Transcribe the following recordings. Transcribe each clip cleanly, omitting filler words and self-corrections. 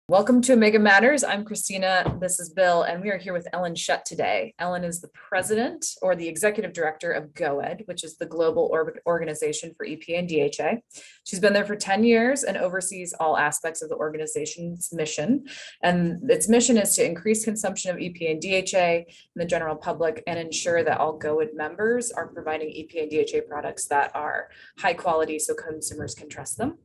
Welcome to OmegaMatters. I'm Kristina. This is Bill, and we are here with Ellen Schutt today. Ellen is the president or the executive director of GOED, which is the global organization for EPA and DHA. She's been there for 10 years and oversees all aspects of the organization's mission. And its mission is to increase consumption of EPA and DHA in the general public and ensure that all GOED members are providing EPA and DHA products that are high quality so consumers can trust them.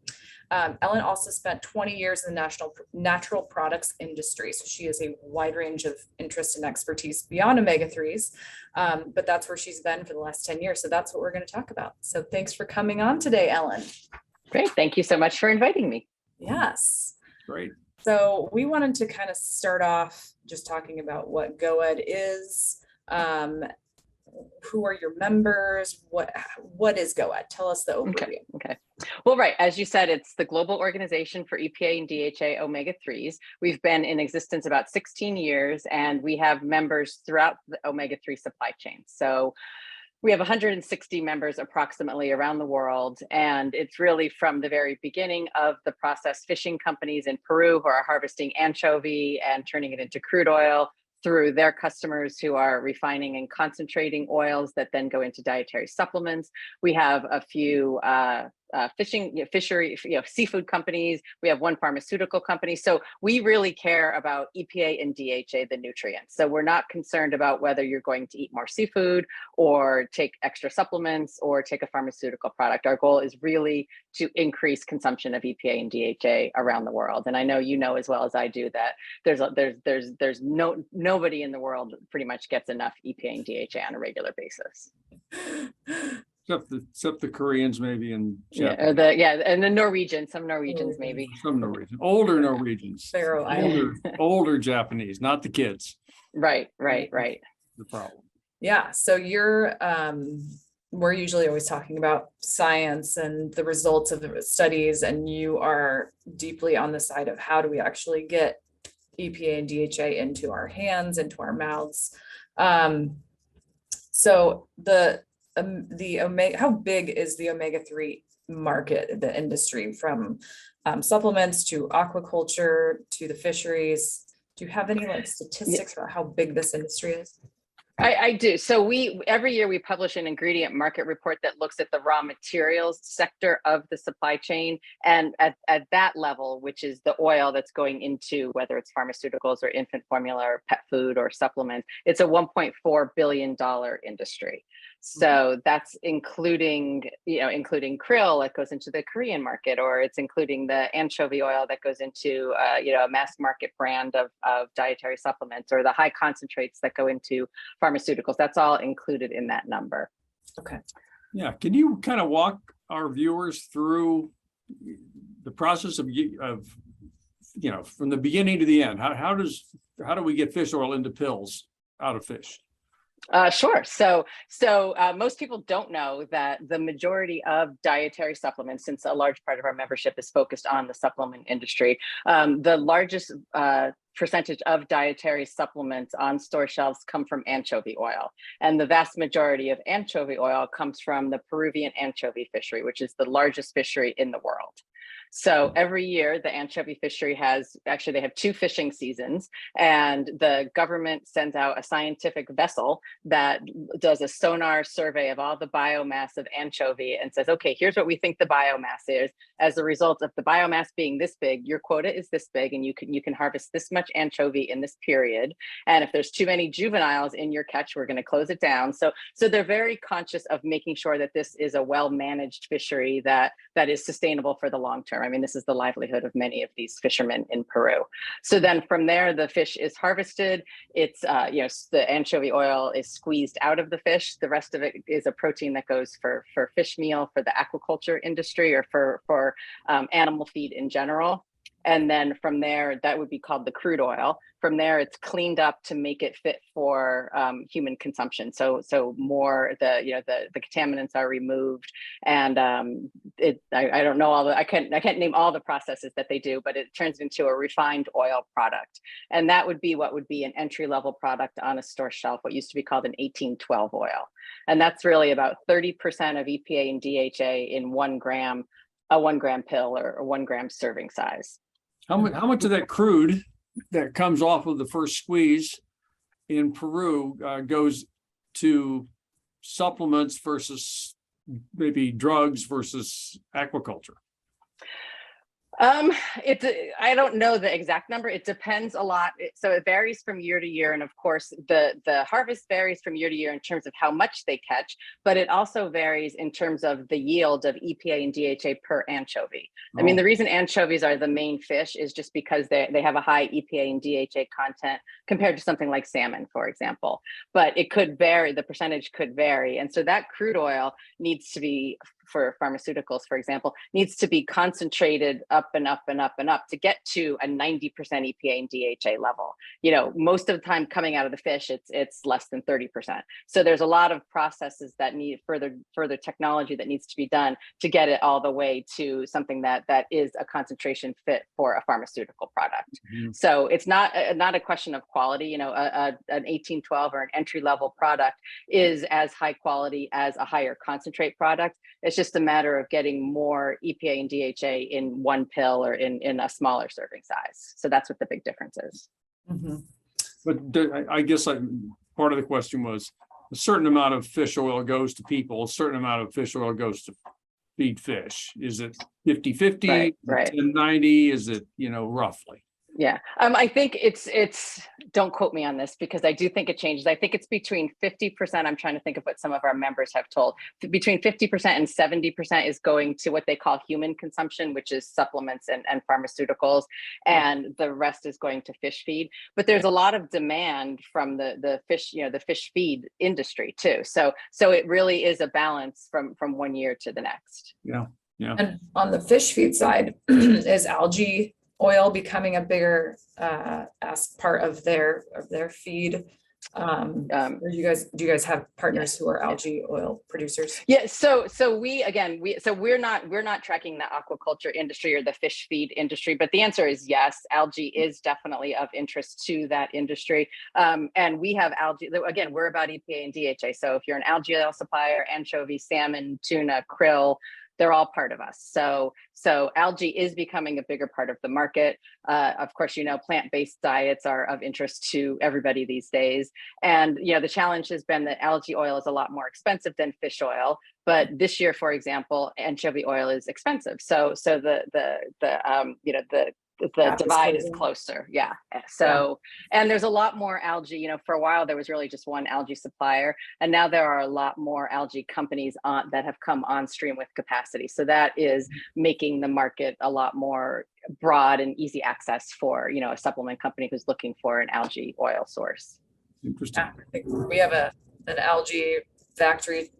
Ellen also spent 20 years in the natural products industry. So she has a wide range of interest and expertise beyond omega-3s, but that's where she's been for the last 10 years. So that's what we're going to talk about. So thanks for coming on today, Ellen. Great. Thank you so much for inviting me. Yes. Great. So we wanted to kind of start off just talking about what GOED is. Who are your members? What is GOED? Tell us the overview. Okay. Well, right. As you said, it's the global organization for EPA and DHA omega-3s. We've been in existence about 16 years, and we have members throughout the omega-3 supply chain. So we have 160 members approximately around the world, and it's really from the very beginning of the process, fishing companies in Peru who are harvesting anchovy and turning it into crude oil, through their customers who are refining and concentrating oils that then go into dietary supplements. We have a few fishery, seafood companies. We have one pharmaceutical company. So we really care about EPA and DHA, the nutrients. So we're not concerned about whether you're going to eat more seafood or take extra supplements or take a pharmaceutical product. Our goal is really to increase consumption of EPA and DHA around the world. And I know you know as well as I do that there's nobody in the world pretty much gets enough EPA and DHA on a regular basis. Except the Koreans, maybe, and and the Norwegians, some Norwegians, maybe. Some Norwegians, older Norwegians, Faroe Islands. older Japanese, not the kids. Right. The problem. Yeah. So we're usually always talking about science and the results of the studies, and you are deeply on the side of how do we actually get EPA and DHA into our hands, into our mouths. So how big is the omega-3 market, the industry, from supplements to aquaculture to the fisheries? Do you have any statistics about how big this industry is? I do. So every year we publish an ingredient market report that looks at the raw materials sector of the supply chain. And at that level, which is the oil that's going into, whether it's pharmaceuticals or infant formula or pet food or supplements, it's a $1.4 billion industry. So that's including krill that goes into the Korean market, or it's including the anchovy oil that goes into a mass market brand of dietary supplements, or the high concentrates that go into pharmaceuticals. That's all included in that number. Okay. Yeah. Can you kind of walk our viewers through the process of from the beginning to the end? How do we get fish oil into pills out of fish? Sure. So most people don't know that the majority of dietary supplements, since a large part of our membership is focused on the supplement industry, the largest percentage of dietary supplements on store shelves come from anchovy oil. And the vast majority of anchovy oil comes from the Peruvian anchovy fishery, which is the largest fishery in the world. So every year, the anchovy fishery they have 2 fishing seasons, and the government sends out a scientific vessel that does a sonar survey of all the biomass of anchovy and says, okay, here's what we think the biomass is. As a result of the biomass being this big, your quota is this big, and you can harvest this much anchovy in this period. And if there's too many juveniles in your catch, we're going to close it down. So they're very conscious of making sure that this is a well-managed fishery that is sustainable for the long term. I mean, this is the livelihood of many of these fishermen in Peru. So then from there, the fish is harvested. It's, the anchovy oil is squeezed out of the fish. The rest of it is a protein that goes for fish meal, for the aquaculture industry, or for animal feed in general. And then from there, that would be called the crude oil. From there, it's cleaned up to make it fit for human consumption. So more the contaminants are removed, and I don't know I can't name all the processes that they do, but it turns into a refined oil product. And that would be what would be an entry-level product on a store shelf, what used to be called an 1812 oil. And that's really about 30% of EPA and DHA in 1 gram, a 1 gram pill or a 1 gram serving size. How much of that crude that comes off of the first squeeze in Peru goes to supplements versus maybe drugs versus aquaculture? I don't know the exact number. It depends a lot. So it varies from year to year. And of course, the harvest varies from year to year in terms of how much they catch, but it also varies in terms of the yield of EPA and DHA per anchovy. I mean, the reason anchovies are the main fish is just because they have a high EPA and DHA content compared to something like salmon, for example. But it could vary, the percentage could vary. And so that crude oil needs to be, for pharmaceuticals, for example, needs to be concentrated up and up and up and up to get to a 90% EPA and DHA level. You know, most of the time coming out of the fish, it's less than 30%. So there's a lot of processes that need further technology that needs to be done to get it all the way to something that is a concentration fit for a pharmaceutical product. Mm-hmm. So it's not a question of quality. You know, an 1812 or an entry level product is as high quality as a higher concentrate product. It's just a matter of getting more EPA and DHA in one pill or in a smaller serving size. So that's what the big difference is. Mm-hmm. But I guess part of the question was a certain amount of fish oil goes to people, a certain amount of fish oil goes to feed fish. Is it 50-50, right. 10-90? Is it, roughly? Yeah, I think it's, don't quote me on this because I do think it changes. I think it's between 50%. I'm trying to think of what some of our members have told. Between 50% and 70% is going to what they call human consumption, which is supplements and pharmaceuticals. And the rest is going to fish feed. But there's a lot of demand from the fish, the fish feed industry too. So it really is a balance from one year to the next. Yeah. And on the fish feed side, is algae oil becoming a bigger as part of their feed? Or do you guys have partners who are algae oil producers? Yeah, so we're not tracking the aquaculture industry or the fish feed industry, but the answer is yes. Algae is definitely of interest to that industry, and we have algae. Again, we're about EPA and DHA. So if you're an algae oil supplier, anchovy, salmon, tuna, krill, they're all part of us. So algae is becoming a bigger part of the market. Of course, plant-based diets are of interest to everybody these days. And, the challenge has been that algae oil is a lot more expensive than fish oil. But this year, for example, anchovy oil is expensive. So the divide is closer. Yeah. So, and there's a lot more algae, for a while, there was really just one algae supplier. And now there are a lot more algae companies that have come on stream with capacity. So that is making the market a lot more broad and easy access for, a supplement company who's looking for an algae oil source. Interesting. We have an algae factory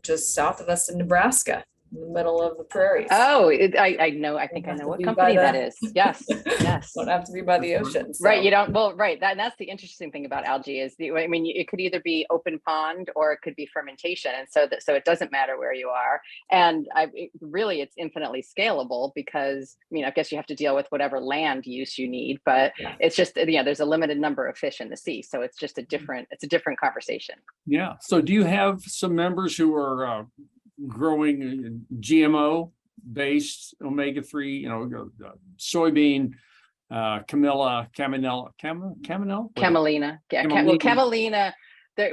just south of us in Nebraska, in the middle of the prairies. Oh, I know. I think I know what company that is. Yes, yes. Don't have to be by the ocean. So. Right. You don't. Well, right. That's the interesting thing about algae is it could either be open pond or it could be fermentation, and so it doesn't matter where you are. And it's infinitely scalable because I guess you have to deal with whatever land use you need, but it's just there's a limited number of fish in the sea, so it's just a different conversation. Yeah. So do you have some members who are growing GMO-based omega-3, soybean, camelina. Camelina.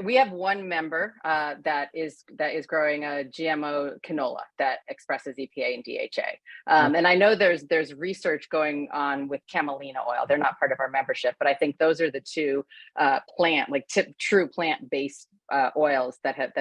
We have one member that is growing a GMO canola that expresses EPA and DHA. And I know there's research going on with camelina oil. They're not part of our membership, but I think those are the two true plant-based oils that have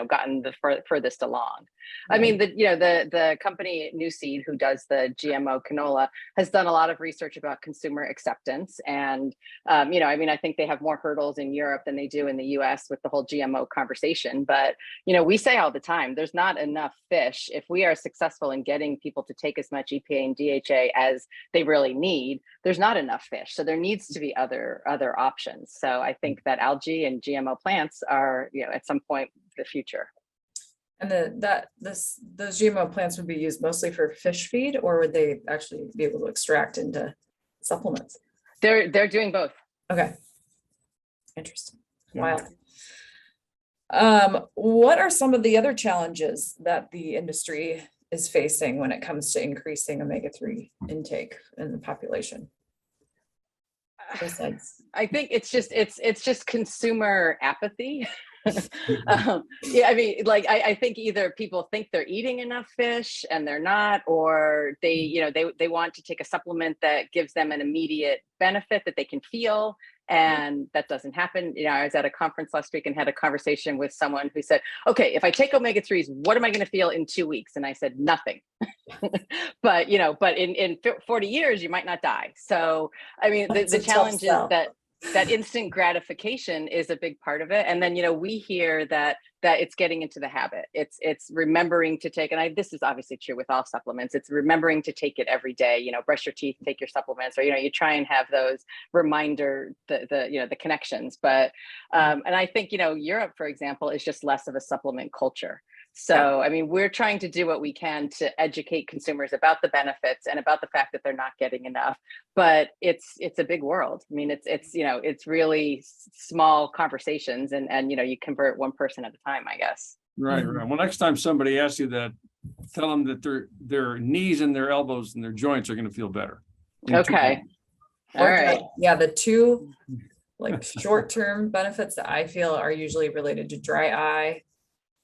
gotten the furthest along. I mean, the company New Seed, who does the GMO canola, has done a lot of research about consumer acceptance, and I think they have more hurdles in Europe than they do in the US with the whole GMO conversation. But we say all the time, there's not enough fish. If we are successful in getting people to take as much EPA and DHA as they really need, there's not enough fish. So there needs to be other options. So I think that algae and GMO plants are, at some point, the future. And those GMO plants would be used mostly for fish feed, or would they actually be able to extract into supplements? They're doing both. Okay. Interesting. Wow. What are some of the other challenges that the industry is facing when it comes to increasing omega-3 intake in the population? Besides, I think it's just consumer apathy. Yeah, I mean, like I think either people think they're eating enough fish and they're not, or they want to take a supplement that gives them an immediate benefit that they can feel, and that doesn't happen. I was at a conference last week and had a conversation with someone who said, okay, if I take omega-3s, what am I going to feel in 2 weeks? And I said, nothing. but in 40 years you might not die. So I mean, the challenge is that instant gratification is a big part of it. And then we hear that it's getting into the habit. It's remembering to take, and this is obviously true with all supplements, it's remembering to take it every day. Brush your teeth, take your supplements, or you try and have those reminder, the connections. But and I think Europe, for example, is just less of a supplement culture. So, I mean, we're trying to do what we can to educate consumers about the benefits and about the fact that they're not getting enough. But it's a big world. I mean, it's really small conversations, and you convert one person at a time, I guess. Right. Well, next time somebody asks you that, tell them that their knees and their elbows and their joints are going to feel better. Okay. All right. Yeah, the two like short-term benefits that I feel are usually related to dry eye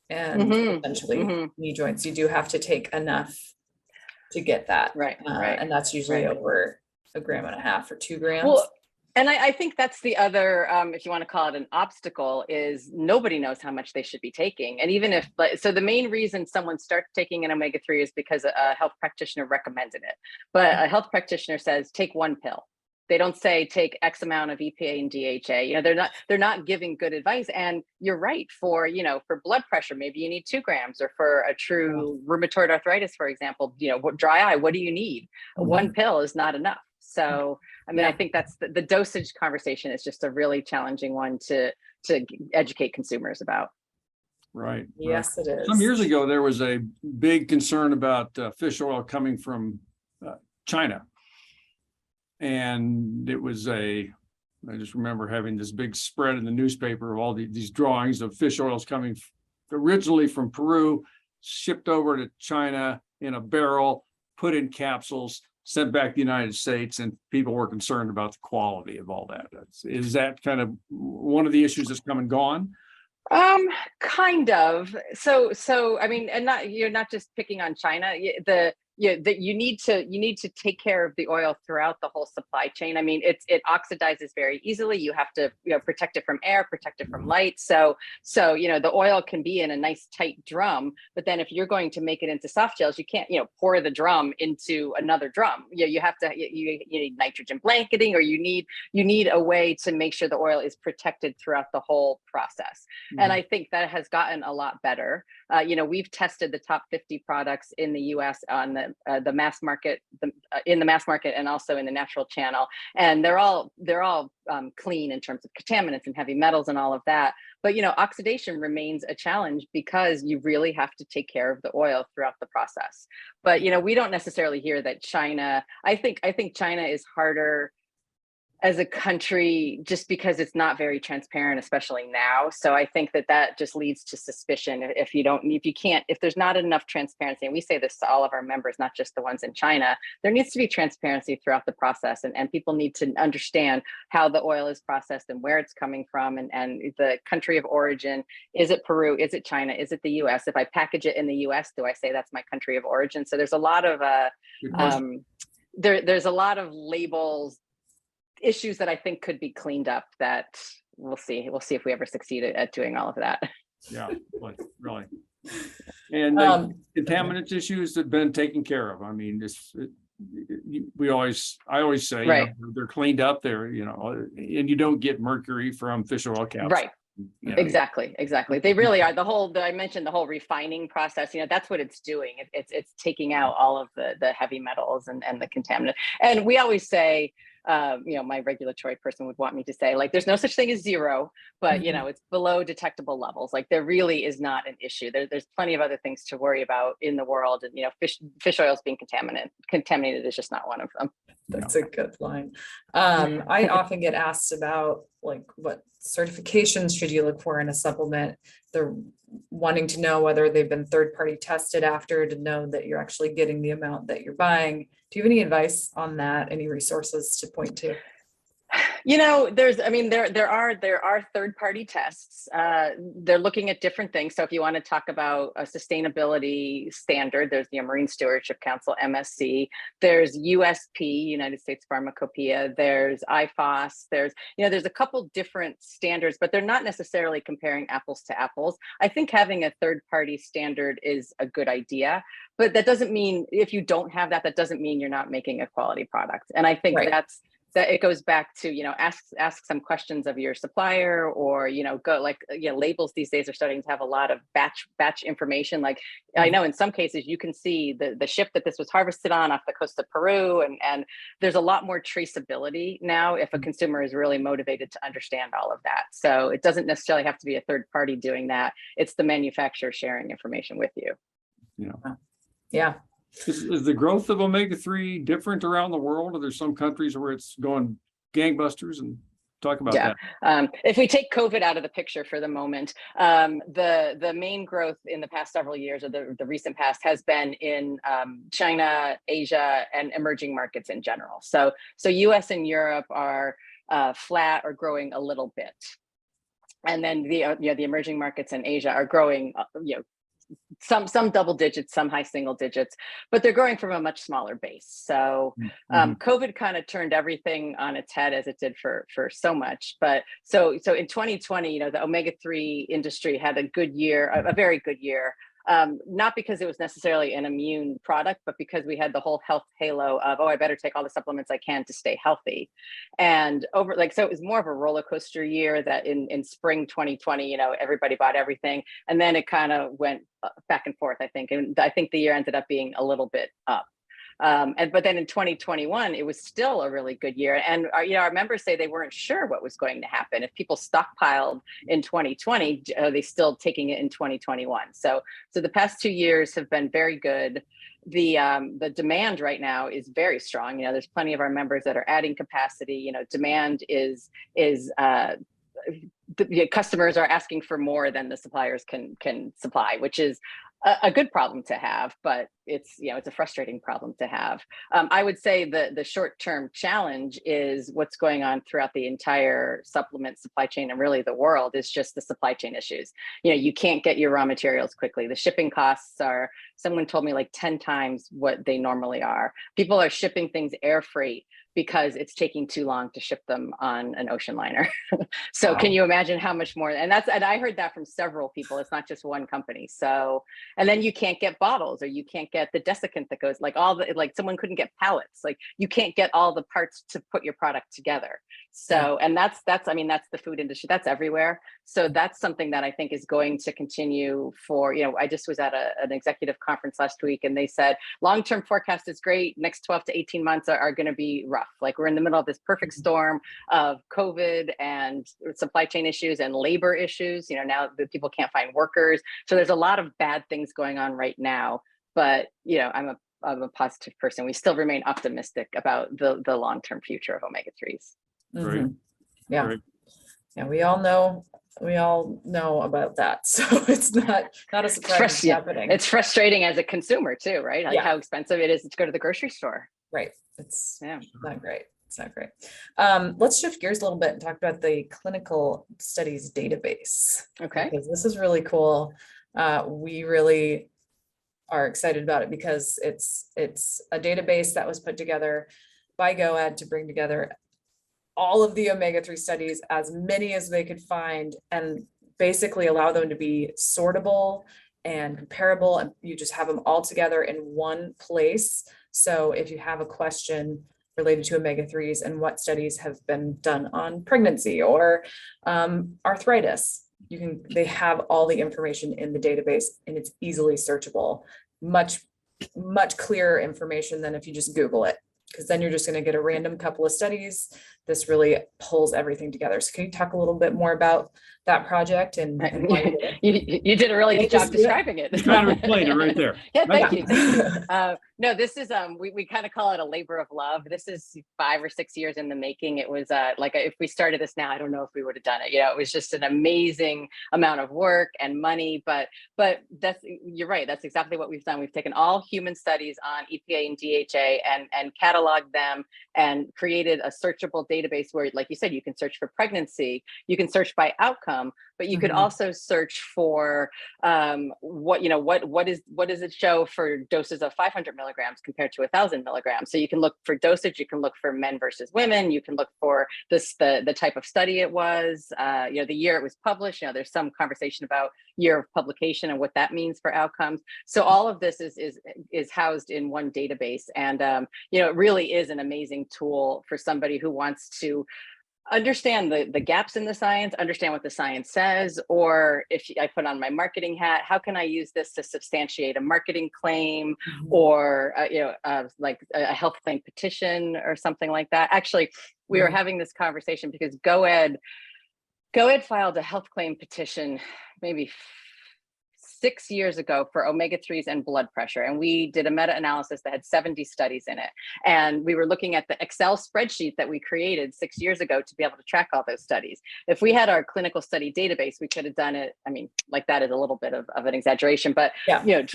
and essentially knee joints. You do have to take enough to get that. Right. And that's usually over 1.5 grams or 2 grams. Well, and I think that's the other, if you want to call it an obstacle, is nobody knows how much they should be taking. And even if, so the main reason someone starts taking an omega-3 is because a health practitioner recommended it. But a health practitioner says, take 1 pill. They don't say take X amount of EPA and DHA. They're not giving good advice. And you're right, for blood pressure, maybe you need 2 grams, or for a true rheumatoid arthritis, for example, dry eye, what do you need? 1 pill is not enough. So, I mean, I think that's the dosage conversation is just a really challenging one to educate consumers about. Right. Yes, it is. Some years ago, there was a big concern about fish oil coming from China. And it was I just remember having this big spread in the newspaper of all these drawings of fish oils coming originally from Peru, shipped over to China in a barrel, put in capsules, sent back to the United States, and people were concerned about the quality of all that. Is that kind of one of the issues that's come and gone? Kind of. So I mean, and you're not just picking on China. That you need to take care of the oil throughout the whole supply chain. I mean, it oxidizes very easily. You have to protect it from air, protect it from light. So the oil can be in a nice tight drum, but then if you're going to make it into soft gels, you can't pour the drum into another drum. You have to you need nitrogen blanketing, or you need a way to make sure the oil is protected throughout the whole process. And I think that has gotten a lot better. We've tested the top 50 products in the U.S. on the mass market, in the mass market, and also in the natural channel, and they're all clean in terms of contaminants and heavy metals and all of that. But oxidation remains a challenge because you really have to take care of the oil throughout the process. But we don't necessarily hear that China. I think China is harder as a country just because it's not very transparent, especially now. So I think that just leads to suspicion if there's not enough transparency. And we say this to all of our members, not just the ones in China. There needs to be transparency throughout the process, and people need to understand how the oil is processed and where it's coming from, and the country of origin. Is it Peru? Is it China? Is it the US? If I package it in the US, do I say that's my country of origin? So there's a lot of there's a lot of labels, issues that I think could be cleaned up. That we'll see if we ever succeed at doing all of that. Yeah, really. And contaminants issues have been taken care of. I mean, I always say, right, they're cleaned up there, and you don't get mercury from fish oil capsules. Right. Exactly. They really are. I mentioned the whole refining process, that's what it's doing. It's taking out all of the heavy metals and the contaminant. And we always say, my regulatory person would want me to say, like, there's no such thing as zero, but it's below detectable levels. Like, there really is not an issue. There's plenty of other things to worry about in the world, and fish oils being contaminated is just not one of them. That's a good line. I often get asked about, like, what certifications should you look for in a supplement. The wanting to know whether they've been third-party tested after to know that you're actually getting the amount that you're buying. Do you have any advice on that? Any resources to point to? You know, there are third-party tests. They're looking at different things. So if you want to talk about a sustainability standard, there's the Marine Stewardship Council, MSC. There's USP, United States Pharmacopoeia. There's IFOS. There's a couple different standards, but they're not necessarily comparing apples to apples. I think having a third-party standard is a good idea, but that doesn't mean, if you don't have that, that doesn't mean you're not making a quality product. And I think that it goes back to, ask some questions of your supplier, or, labels these days are starting to have a lot of batch information. Like, I know in some cases you can see the ship that this was harvested on off the coast of Peru. And there's a lot more traceability now if a consumer is really motivated to understand all of that. So it doesn't necessarily have to be a third party doing that. It's the manufacturer sharing information with you. Yeah. Is the growth of omega-3 different around the world? Are there some countries where it's going gangbusters? And talk about that. If we take COVID out of the picture for the moment, the main growth in the past several years, or the recent past, has been in China, Asia, and emerging markets in general. So US and Europe are flat or growing a little bit. And then the emerging markets in Asia are growing, some double digits, some high single digits, but they're growing from a much smaller base. So COVID kind of turned everything on its head, as it did for so much. But so in 2020, the omega-3 industry had a good year, a very good year. Not because it was necessarily an immune product, but because we had the whole health halo of, I better take all the supplements I can to stay healthy. And so it was more of a roller coaster year, that in spring 2020, everybody bought everything. And then it kind of went back and forth, I think. And I think the year ended up being a little bit up. But then in 2021, it was still a really good year. And our members say they weren't sure what was going to happen. If people stockpiled in 2020, are they still taking it in 2021? So the past 2 years have been very good. The demand right now is very strong. There's plenty of our members that are adding capacity. Demand is the customers are asking for more than the suppliers can supply, which is a good problem to have, but it's a frustrating problem to have. I would say the short-term challenge is what's going on throughout the entire supplement supply chain, and really the world, is just the supply chain issues. You can't get your raw materials quickly. The shipping costs are, someone told me, like 10 times what they normally are. People are shipping things air freight because it's taking too long to ship them on an ocean liner. So wow. Can you imagine how much more? And I heard that from several people. It's not just one company. So, and then you can't get bottles, or you can't get the desiccant that goes, like someone couldn't get pallets. Like, you can't get all the parts to put your product together. So, and that's the food industry, that's everywhere. So that's something that I think is going to continue for, I just was at an executive conference last week, and they said, long-term forecast is great. Next 12 to 18 months are going to be rough. Like, we're in the middle of this perfect storm of COVID and supply chain issues and labor issues. Now that people can't find workers. So there's a lot of bad things going on right now, but I'm a positive person. We still remain optimistic about the long-term future of omega-3s. Right. Yeah. Right. Yeah. We all know about that. So it's not a surprise happening. It's frustrating as a consumer too, right? Like how expensive it is to go to the grocery store. Right. It's not great. It's not great. Let's shift gears a little bit and talk about the clinical studies database. Okay. Because this is really cool. We really are excited about it because it's a database that was put together by GOED to bring together all of the omega-3 studies, as many as they could find, and basically allow them to be sortable and comparable, and you just have them all together in one place. So if you have a question related to omega-3s and what studies have been done on pregnancy or arthritis, they have all the information in the database, and it's easily searchable. Much clearer information than if you just Google it, because then you're just going to get a random couple of studies. This really pulls everything together. So can you talk a little bit more about that project? And you did a really good job describing it. You kind of explained it right there. Yeah, thank you. No, this is we kind of call it a labor of love. This is 5 or 6 years in the making. It was if we started this now, I don't know if we would have done it. It was just an amazing amount of work and money. But you're right. That's exactly what we've done. We've taken all human studies on EPA and DHA and cataloged them and created a searchable database where, like you said, you can search for pregnancy, you can search by outcome, but you could also search for what does it show for doses of 500 milligrams compared to 1,000 milligrams. So you can look for dosage, you can look for men versus women, you can look for the type of study it was, the year it was published. There's some conversation about year of publication and what that means for outcomes. So all of this is housed in one database, and it really is an amazing tool for somebody who wants to understand the gaps in the science, understand what the science says, or if I put on my marketing hat, how can I use this to substantiate a marketing claim or like a health claim petition or something like that. Actually, we were having this conversation because GOED filed a health claim petition maybe 6 years ago for omega-3s and blood pressure. And we did a meta-analysis that had 70 studies in it. And we were looking at the Excel spreadsheet that we created 6 years ago to be able to track all those studies. If we had our clinical study database, we could have done it. I mean, like that is a little bit of an exaggeration, but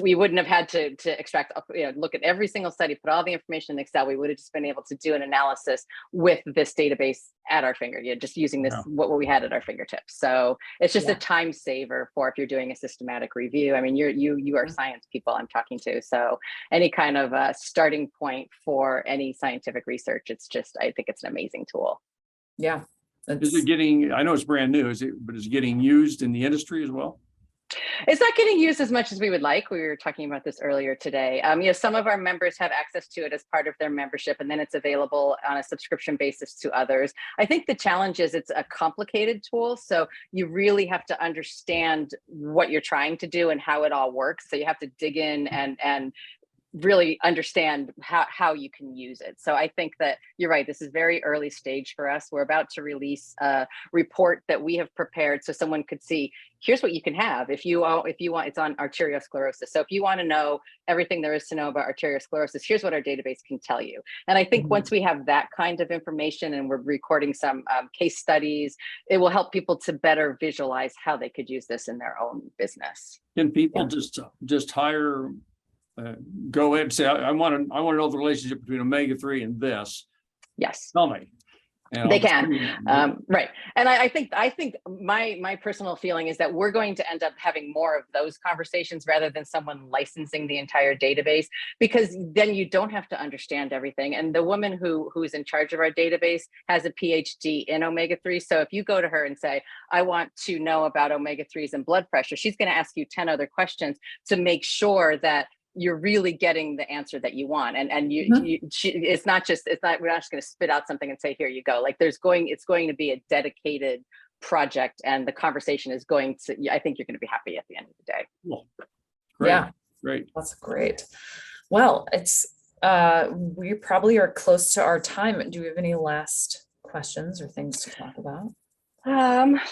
we wouldn't have had to extract, look at every single study, put all the information in Excel. We would have just been able to do an analysis with this database at our finger, just using this, what we had at our fingertips. So it's just a time saver for if you're doing a systematic review. I mean, you are science people I'm talking to. So any kind of starting point for any scientific research, I think it's an amazing tool. Yeah. Is it getting, I know it's brand new, but is it getting used in the industry as well? It's not getting used as much as we would like. We were talking about this earlier today. Some of our members have access to it as part of their membership, and then it's available on a subscription basis to others. I think the challenge is it's a complicated tool, so you really have to understand what you're trying to do and how it all works. So you have to dig in and really understand how you can use it. So I think that you're right. This is very early stage for us. We're about to release a report that we have prepared so someone could see, here's what you can have if you want. It's on arteriosclerosis. So if you want to know everything there is to know about arteriosclerosis, here's what our database can tell you. And I think once we have that kind of information and we're recording some case studies, it will help people to better visualize how they could use this in their own business. Can people just hire go ahead and say, I want to know the relationship between omega-3 and this? Yes. Tell me. They can. Right. And I think my personal feeling is that we're going to end up having more of those conversations rather than someone licensing the entire database, because then you don't have to understand everything. And the woman who's in charge of our database has a PhD in omega-3. So if you go to her and say, I want to know about omega-3s and blood pressure, she's going to ask you 10 other questions to make sure that you're really getting the answer that you want. And we're not just going to spit out something and say, here you go. Like it's going to be a dedicated project, and the conversation is I think you're going to be happy at the end of the day. Cool. Great. Great. That's great. Well, we probably are close to our time. Do we have any last questions or things to talk about?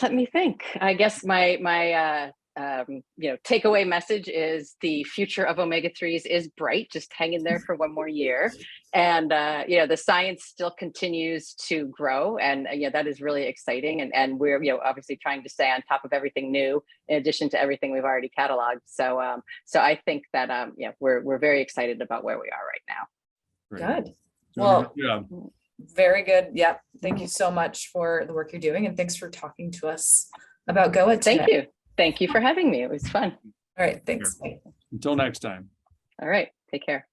Let me think. I guess my takeaway message is the future of omega-3s is bright. Just hang in there for one more year. And, the science still continues to grow. And, that is really exciting. And we're, obviously trying to stay on top of everything new, in addition to everything we've already cataloged. So I think that, we're very excited about where we are right now. Great. Good. Well, very good. Yep. Thank you so much for the work you're doing. And thanks for talking to us about GOED today. Thank you. Thank you for having me. It was fun. All right. Thanks. Until next time. All right. Take care.